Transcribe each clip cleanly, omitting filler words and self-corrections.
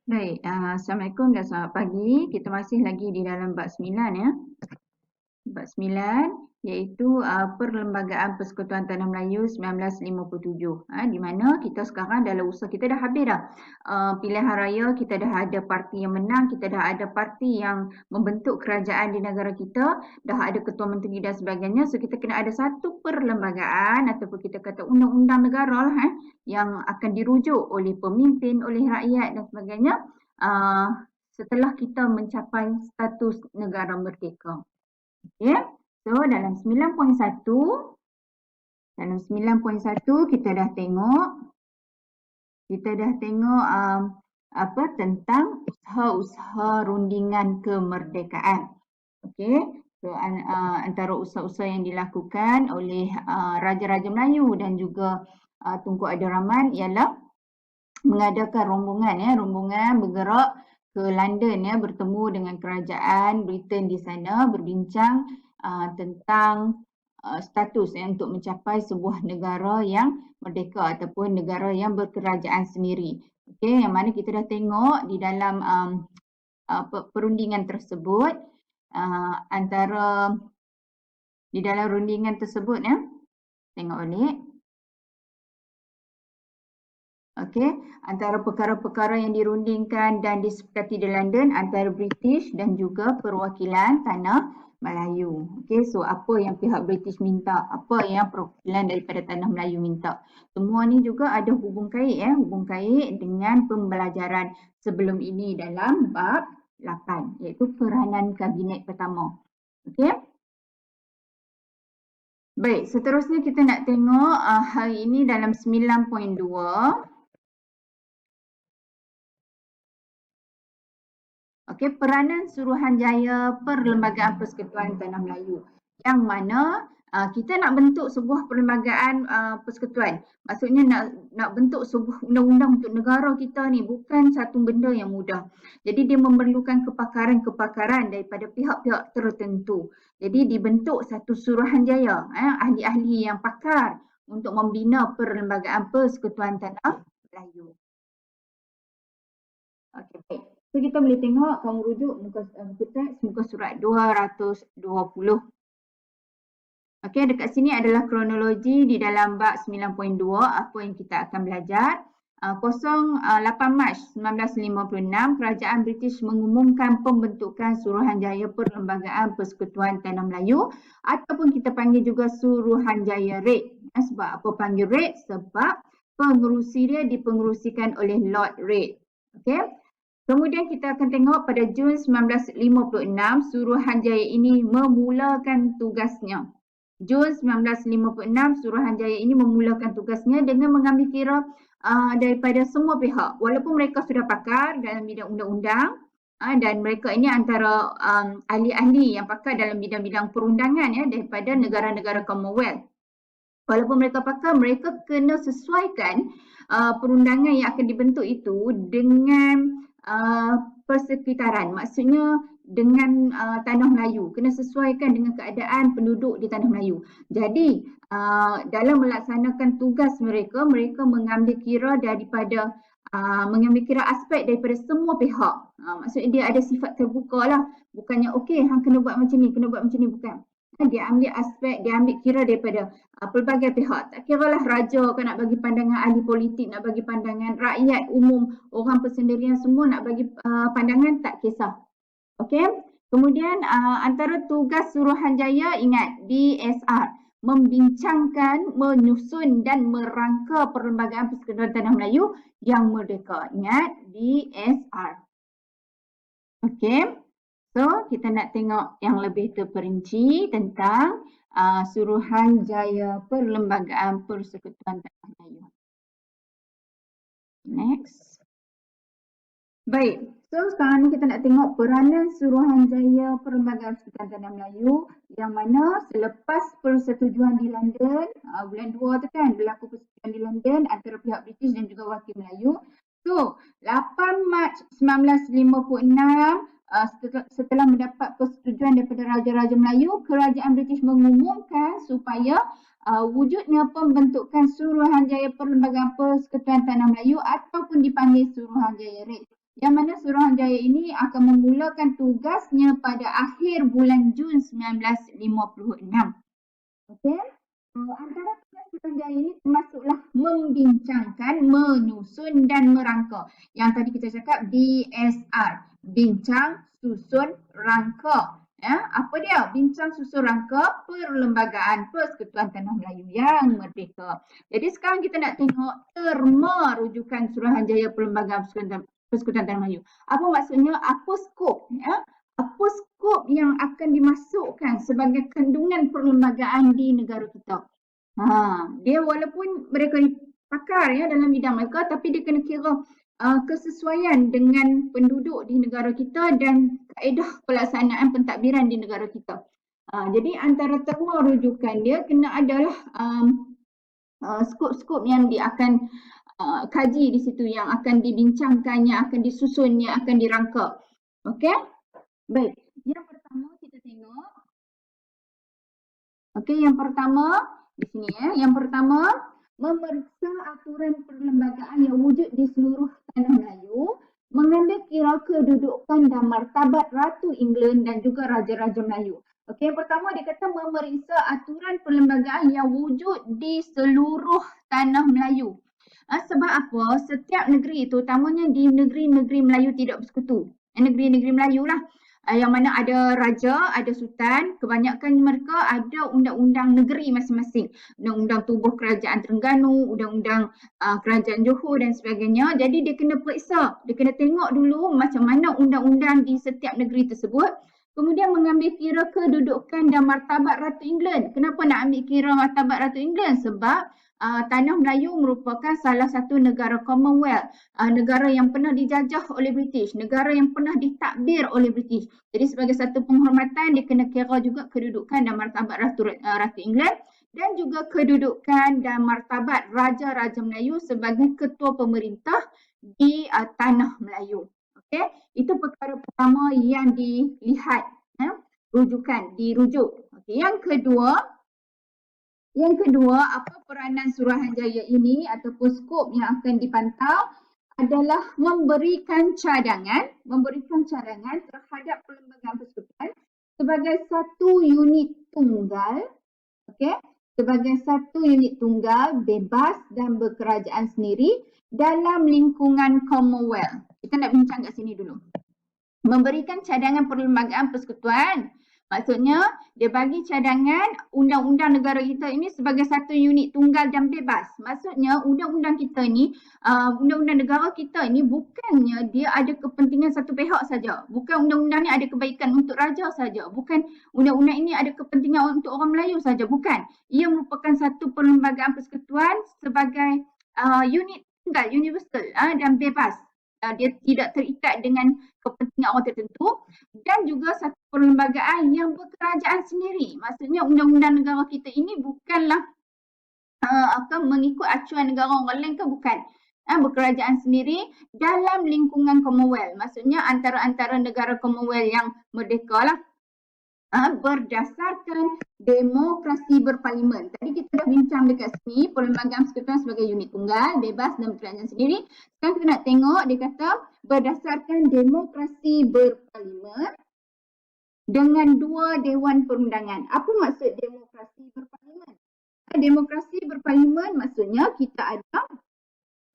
Baik, Assalamualaikum dan selamat pagi. Kita masih lagi di dalam bab 9 ya. Bab 9 iaitu Perlembagaan Persekutuan Tanah Melayu 1957. Di mana kita sekarang dalam usaha kita dah habis dah. Pilihan raya kita dah ada parti yang menang, kita dah ada parti yang membentuk kerajaan di negara kita, dah ada ketua menteri dan sebagainya. So kita kena ada satu perlembagaan ataupun kita kata undang-undang negara lah yang akan dirujuk oleh pemimpin, oleh rakyat dan sebagainya. Setelah kita mencapai status negara merdeka. Okay. So dalam 9.1 kita dah tengok tentang usaha-usaha rundingan kemerdekaan. Okey. So antara usaha-usaha yang dilakukan oleh Raja-Raja Melayu dan juga Tunku Abdul Rahman ialah mengadakan rombongan bergerak ke London bertemu dengan kerajaan Britain di sana, berbincang tentang status untuk mencapai sebuah negara yang merdeka ataupun negara yang berkerajaan sendiri. Okey, yang mana kita dah tengok di dalam perundingan tersebut, di dalam rundingan tersebut tengok balik. Okey, antara perkara-perkara yang dirundingkan dan disepakati di London antara British dan juga perwakilan Tanah Melayu. Okey, so apa yang pihak British minta, apa yang perwakilan daripada Tanah Melayu minta. Semua ni juga ada hubung kait dengan pembelajaran sebelum ini dalam bab 8 iaitu peranan kabinet pertama. Okey. Baik, seterusnya kita nak tengok hari ini dalam 9.2. Okey, peranan Suruhanjaya Perlembagaan Persekutuan Tanah Melayu. Yang mana kita nak bentuk sebuah perlembagaan persekutuan. Maksudnya nak bentuk sebuah undang-undang untuk negara kita ni bukan satu benda yang mudah. Jadi dia memerlukan kepakaran-kepakaran daripada pihak-pihak tertentu. Jadi dibentuk satu Suruhanjaya, ahli-ahli yang pakar untuk membina Perlembagaan Persekutuan Tanah Melayu. Okey, baik. So kita boleh tengok kamu rujuk muka teks muka surat 220. Okey, dekat sini adalah kronologi di dalam bab 9.2 apa yang kita akan belajar. 8 Mac 1956 Kerajaan British mengumumkan pembentukan Suruhanjaya Perlembagaan Persekutuan Tanah Melayu ataupun kita panggil juga Suruhanjaya Red. Sebab apa panggil Red? Sebab pengerusi dia dipengerusikan oleh Lord Red. Okey. Kemudian kita akan tengok pada Jun 1956, Suruhanjaya ini memulakan tugasnya. Jun 1956, Suruhanjaya ini memulakan tugasnya dengan mengambil kira daripada semua pihak. Walaupun mereka sudah pakar dalam bidang undang-undang dan mereka ini antara ahli-ahli yang pakar dalam bidang-bidang perundangan daripada negara-negara Commonwealth. Walaupun mereka pakar, mereka kena sesuaikan perundangan yang akan dibentuk itu dengan persekitaran, maksudnya dengan Tanah Melayu, kena sesuaikan dengan keadaan penduduk di Tanah Melayu. Jadi dalam melaksanakan tugas mereka mengambil kira daripada mengambil kira aspek daripada semua pihak. Maksudnya dia ada sifat terbuka lah, bukannya okey hang kena buat macam ni, bukan. Dia ambil aspek, dia ambil kira daripada pelbagai pihak. Tak kiralah raja kan nak bagi pandangan ahli politik, nak bagi pandangan rakyat umum, orang persendirian semua nak bagi pandangan, tak kisah. Okey. Kemudian antara tugas Suruhanjaya, ingat DSR, membincangkan, menyusun dan merangka Perlembagaan Persekutuan Tanah Melayu yang merdeka. Ingat DSR. Okey. So, kita nak tengok yang lebih terperinci tentang Suruhanjaya Perlembagaan Persekutuan Tanah Melayu. Next. Baik, so sekarang ni kita nak tengok peranan Suruhanjaya Perlembagaan Persekutuan Tanah Melayu yang mana selepas persetujuan di London, bulan 2 tu kan berlaku persetujuan di London antara pihak British dan juga wakil Melayu. So, 8 Mac 1956 setelah mendapat persetujuan daripada Raja-Raja Melayu, Kerajaan British mengumumkan supaya wujudnya pembentukan Suruhanjaya Perlembagaan Persekutuan Tanah Melayu ataupun dipanggil Suruhanjaya Red. Yang mana Suruhanjaya ini akan memulakan tugasnya pada akhir bulan Jun 1956. Okey. Antara tugas Suruhanjaya ini termasuklah membincangkan, menyusun dan merangka. Yang tadi kita cakap BSR, bincang, susun, rangka. Ya, apa dia? Bincang, susun, rangka Perlembagaan Persekutuan Tanah Melayu yang Merdeka. Jadi sekarang kita nak tengok terma rujukan Suruhanjaya Perlembagaan Persekutuan Tanah Melayu. Apa maksudnya? Apa skop? Ya? Apa skop yang akan dimasukkan sebagai kandungan perlembagaan di negara kita. Dia walaupun mereka ni pakar ya dalam bidang mereka, tapi dia kena kira kesesuaian dengan penduduk di negara kita dan kaedah pelaksanaan pentadbiran di negara kita. Jadi antara terma rujukan dia kena adalah skop-skop yang dia akan kaji di situ, yang akan dibincangkan, yang akan disusun, yang akan dirangka. Okey? Baik, yang pertama kita tengok. Okey, yang pertama di sini ya. Yang pertama, memeriksa aturan perlembagaan yang wujud di seluruh tanah Melayu, mengambil kira kedudukan dan martabat Ratu England dan juga Raja-Raja Melayu. Okey, yang pertama dia kata memeriksa aturan perlembagaan yang wujud di seluruh tanah Melayu. Sebab apa? Setiap negeri, terutamanya di negeri-negeri Melayu tidak bersekutu. Negeri-negeri Melayu lah. Yang mana ada raja, ada sultan, kebanyakan mereka ada undang-undang negeri masing-masing. Undang-undang tubuh kerajaan Terengganu, undang-undang kerajaan Johor dan sebagainya. Jadi dia kena periksa, dia kena tengok dulu macam mana undang-undang di setiap negeri tersebut. Kemudian mengambil kira kedudukan dan martabat Ratu England. Kenapa nak ambil kira martabat Ratu England? Sebab Tanah Melayu merupakan salah satu negara Commonwealth, negara yang pernah dijajah oleh British, negara yang pernah ditakbir oleh British. Jadi sebagai satu penghormatan, dia kena kira juga kedudukan dan martabat Ratu England dan juga kedudukan dan martabat Raja-Raja Melayu sebagai ketua pemerintah di Tanah Melayu. Okay? Itu perkara pertama yang dilihat, rujukan, dirujuk. Okay. Yang kedua, apa peranan Suruhanjaya ini ataupun skop yang akan dipantau adalah memberikan cadangan terhadap perlembagaan persekutuan sebagai satu unit tunggal, okey, sebagai satu unit tunggal bebas dan berkerajaan sendiri dalam lingkungan Commonwealth. Kita nak bincang kat sini dulu. Memberikan cadangan perlembagaan persekutuan. Maksudnya, dia bagi cadangan undang-undang negara kita ini sebagai satu unit tunggal dan bebas. Maksudnya, undang-undang kita ni, undang-undang negara kita ni bukannya dia ada kepentingan satu pihak saja. Bukan undang-undang ni ada kebaikan untuk raja saja. Bukan undang-undang ini ada kepentingan untuk orang Melayu saja. Bukan. Ia merupakan satu perlembagaan persekutuan sebagai unit tunggal, universal dan bebas. Dia tidak terikat dengan kepentingan orang tertentu dan juga satu perlembagaan yang berkerajaan sendiri. Maksudnya undang-undang negara kita ini bukanlah akan mengikut acuan negara orang lain ke, bukan. Berkerajaan sendiri dalam lingkungan Commonwealth. Maksudnya antara negara Commonwealth yang merdeka lah. Berdasarkan demokrasi berparlimen. Tadi kita dah bincang dekat sini, perlembagaan persekutuan sebagai unit tunggal, bebas dan berkerajaan sendiri. Sekarang kita nak tengok, dia kata berdasarkan demokrasi berparlimen dengan dua dewan perundangan. Apa maksud demokrasi berparlimen? Demokrasi berparlimen maksudnya kita ada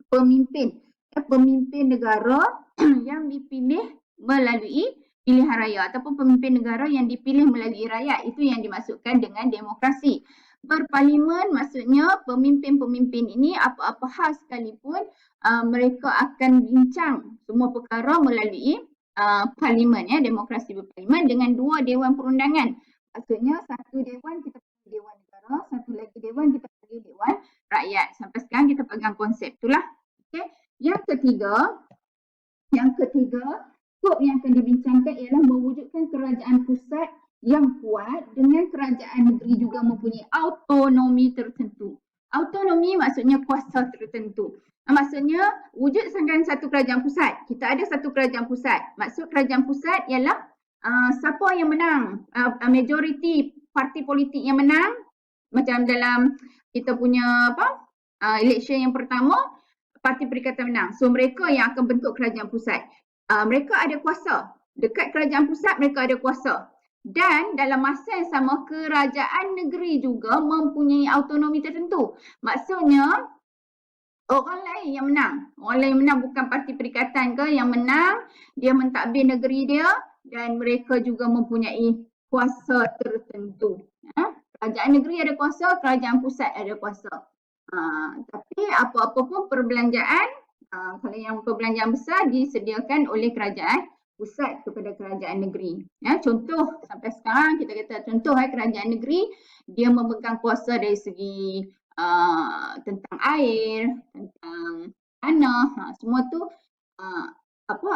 pemimpin negara yang dipilih melalui pilihan raya ataupun pemimpin negara yang dipilih melalui rakyat. Itu yang dimaksudkan dengan demokrasi. Berparlimen maksudnya pemimpin-pemimpin ini apa-apa hal sekalipun mereka akan bincang semua perkara melalui parlimen, ya, demokrasi berparlimen dengan dua dewan perundangan. Maksudnya satu dewan kita panggil dewan negara, satu lagi dewan kita panggil dewan rakyat. Sampai sekarang kita pegang konsep itulah. Okay. Yang ketiga, skop yang akan dibincangkan ialah mewujudkan kerajaan pusat yang kuat dengan kerajaan negeri juga mempunyai autonomi tertentu. Autonomi maksudnya kuasa tertentu. Maksudnya wujud satu kerajaan pusat. Kita ada satu kerajaan pusat. Maksud kerajaan pusat ialah siapa yang menang, majoriti parti politik yang menang, macam dalam kita punya election yang pertama, parti Perikatan menang. So mereka yang akan bentuk kerajaan pusat. mereka ada kuasa. Dekat kerajaan pusat mereka ada kuasa. Dan dalam masa yang sama kerajaan negeri juga mempunyai autonomi tertentu. Maksudnya orang lain yang menang. Orang lain yang menang bukan parti perikatan ke yang menang, dia mentadbir negeri dia dan mereka juga mempunyai kuasa tertentu. Kerajaan negeri ada kuasa, kerajaan pusat ada kuasa. Tapi apa-apa pun perbelanjaan, kalau yang perbelanjaan besar disediakan oleh kerajaan pusat kepada kerajaan negeri. Contoh sampai sekarang kita kata contoh kerajaan negeri dia memegang kuasa dari segi tentang air, tentang tanah, semua tu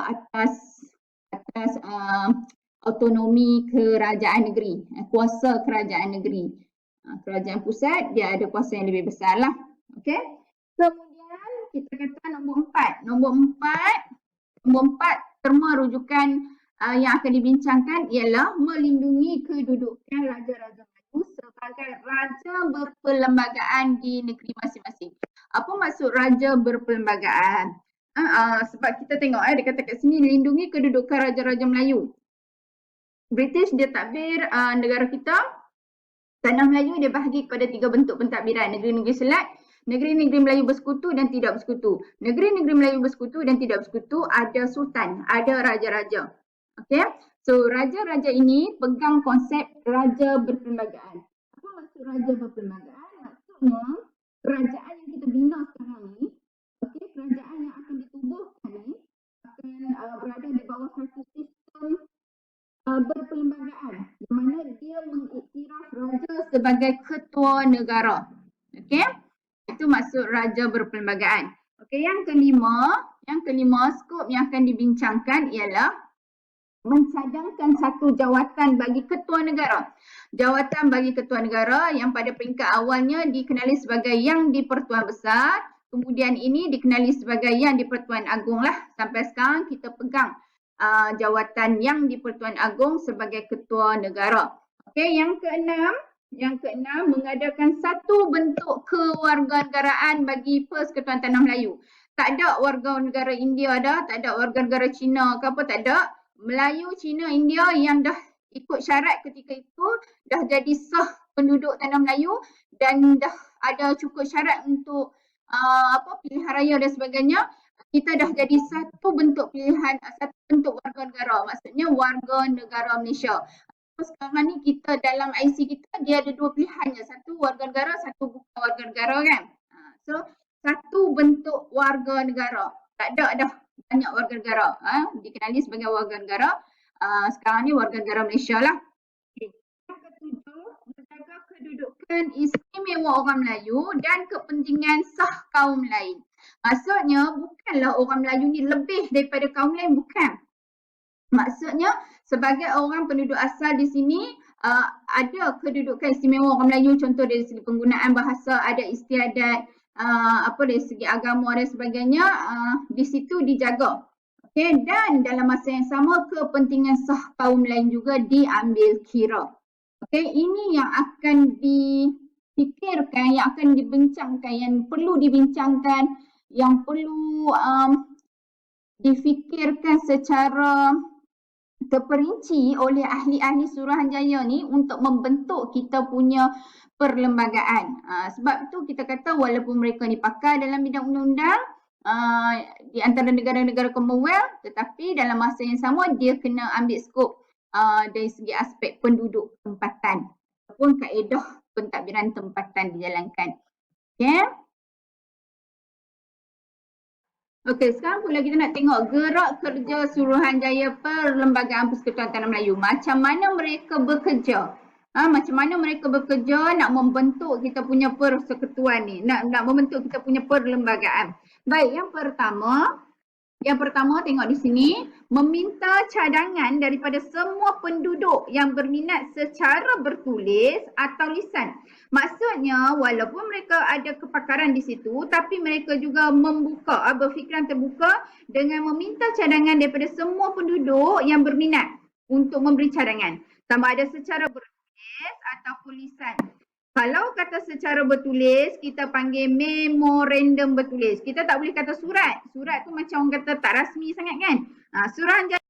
atas autonomi kerajaan negeri, kuasa kerajaan negeri. Kerajaan pusat dia ada kuasa yang lebih besar lah. Okey. Kemudian kita kata nombor 4. Nombor 4 terma rujukan yang akan dibincangkan ialah melindungi kedudukan raja-raja Melayu sebagai raja berperlembagaan di negeri masing-masing. Apa maksud raja berperlembagaan? Sebab kita tengok dia kata kat sini lindungi kedudukan raja-raja Melayu. British dia takbir negara kita, tanah Melayu dia bahagi kepada 3 bentuk pentadbiran. Negeri-negeri Selat, negeri-negeri Melayu bersekutu dan tidak bersekutu. Negeri-negeri Melayu bersekutu dan tidak bersekutu ada sultan, ada raja-raja. Okey. So raja-raja ini pegang konsep raja berperlembagaan. Apa maksud raja berperlembagaan? Maksudnya kerajaan yang kita bina sekarang ni, okey, kerajaan yang akan ditubuhkan ni akan berada di bawah satu sistem berperlembagaan di mana dia mengiktiraf raja sebagai ketua negara. Okey? Itu maksud raja berperlembagaan. Okey, yang kelima skop yang akan dibincangkan ialah mencadangkan satu jawatan bagi ketua negara. Jawatan bagi ketua negara yang pada peringkat awalnya dikenali sebagai Yang di-Pertuan Besar, kemudian ini dikenali sebagai Yang di-Pertuan Agong lah. Sampai sekarang kita pegang jawatan Yang di-Pertuan Agong sebagai ketua negara. Okey, yang keenam mengadakan satu bentuk kewarganegaraan bagi Persekutuan Tanah Melayu. Tak ada warga negara India dah, tak ada warga negara Cina ke apa, tak ada. Melayu, Cina, India yang dah ikut syarat ketika itu dah jadi sah penduduk Tanah Melayu dan dah ada cukup syarat untuk pilihan raya dan sebagainya. Kita dah jadi satu bentuk pilihan, satu bentuk warga negara, maksudnya warga negara Malaysia. Sekarang ni kita dalam IC kita dia ada 2 pilihan je, satu warga negara, satu bukan warga negara kan. So satu bentuk warga negara, tak ada dah banyak warga negara, dikenali sebagai warga negara. Sekarang ni warga negara Malaysia lah. Yang ketujuh, menjaga kedudukan istimewa orang Melayu dan kepentingan sah kaum lain. Maksudnya bukanlah orang Melayu ni lebih daripada kaum lain, bukan. Maksudnya sebagai orang penduduk asal di sini ada kedudukan istimewa orang Melayu, contoh dari segi penggunaan bahasa, ada istiadat, dari segi agama dan sebagainya, di situ dijaga. Okay, dan dalam masa yang sama kepentingan sah kaum lain juga diambil kira. Okay, ini yang akan dipikirkan, yang akan dibincangkan, yang perlu dibincangkan, yang perlu difikirkan secara terperinci oleh ahli-ahli Suruhanjaya ni untuk membentuk kita punya perlembagaan. Sebab itu kita kata walaupun mereka ni pakar dalam bidang undang-undang di antara negara-negara Commonwealth, tetapi dalam masa yang sama dia kena ambil skop dari segi aspek penduduk tempatan ataupun kaedah pentadbiran tempatan dijalankan. Okay. Okey, sekarang pula kita nak tengok gerak kerja Suruhanjaya Perlembagaan Persekutuan Tanah Melayu. Macam mana mereka bekerja? Macam mana mereka bekerja nak membentuk kita punya persekutuan ni, nak membentuk kita punya perlembagaan. Baik, yang pertama tengok di sini, meminta cadangan daripada semua penduduk yang berminat secara bertulis atau lisan. Maksudnya walaupun mereka ada kepakaran di situ, tapi mereka juga membuka, berfikiran terbuka dengan meminta cadangan daripada semua penduduk yang berminat untuk memberi cadangan. Sama ada secara bertulis ataupun lisan. Kalau kata secara bertulis, kita panggil memorandum bertulis. Kita tak boleh kata surat. Surat tu macam orang kata tak rasmi sangat kan. Suruhanjaya